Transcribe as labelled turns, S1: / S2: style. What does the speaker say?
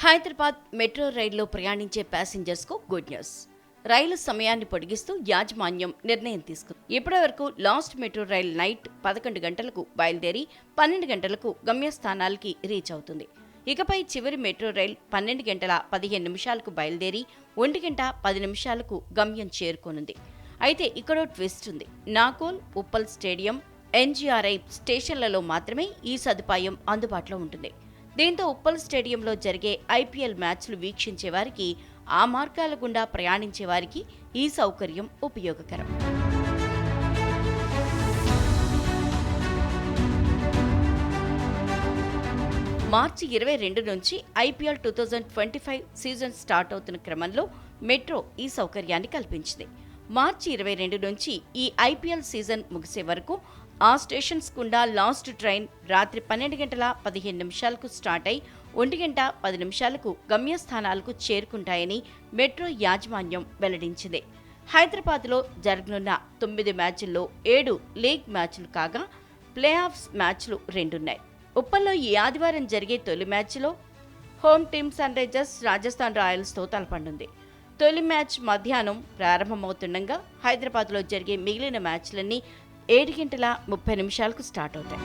S1: Hyderabad metro రైల్లో ప్రయాణించే ప్యాసింజర్స్కు good news. రైలు సమయాన్ని పొడిగిస్తూ యాజమాన్యం నిర్ణయం తీసుకుంది. ఇప్పటివరకు లాస్ట్ మెట్రో రైల్ నైట్ 11 గంటలకు బయలుదేరి 12 గంటలకు గమ్యస్థానాలకి రీచ్ అవుతుంది. ఇకపై చివరి మెట్రో రైల్ 12 గంటల 15 నిమిషాలకు బయలుదేరి 1 గంట 10 నిమిషాలకు గమ్యం చేరుకోనుంది. అయితే ఇక్కడో ట్విస్ట్ ఉంది. నాగోల్, ఉప్పల్ స్టేడియం, ఎన్జీఆర్ఐ స్టేషన్లలో మాత్రమే ఈ సదుపాయం అందుబాటులో ఉంటుంది. దీంతో ఉప్పల్ స్టేడియంలో జరిగే ఐపీఎల్ మ్యాచ్లు వీక్షించే వారికి, ఆ మార్గాల గుండా ప్రయాణించే వారికి ఈ సౌకర్యం ఉపయోగకరం. మార్చి 22 నుంచి ఐపీఎల్ 2025 సీజన్ స్టార్ట్ అవుతున్న క్రమంలో మెట్రో ఈ సౌకర్యాన్ని కల్పించింది. మార్చి 22 నుంచి ఈ ఐపీఎల్ సీజన్ ముగిసే వరకు ఆ స్టేషన్స్ గుండా లాస్ట్ ట్రైన్ రాత్రి 12 గంటల 15 నిమిషాలకు స్టార్ట్ అయి 1 గంట 10 నిమిషాలకు గమ్యస్థానాలకు చేరుకుంటాయని మెట్రో యాజమాన్యం వెల్లడించింది. హైదరాబాద్లో జరగనున్న 9 మ్యాచ్ల్లో 7 లీగ్ మ్యాచ్లు కాగా ప్లే ఆఫ్స్ మ్యాచ్లు 2 ఉన్నాయి. ఉప్పల్లో ఈ ఆదివారం జరిగే తొలి మ్యాచ్లో home team Sunrisers Rajasthan రాయల్స్తో తలపడనుంది. తొలి మ్యాచ్ మధ్యాహ్నం ప్రారంభమవుతుండగా హైదరాబాద్లో జరిగే మిగిలిన మ్యాచ్లన్నీ 7 గంటల 30 నిమిషాలకు స్టార్ట్ అవుతాయి.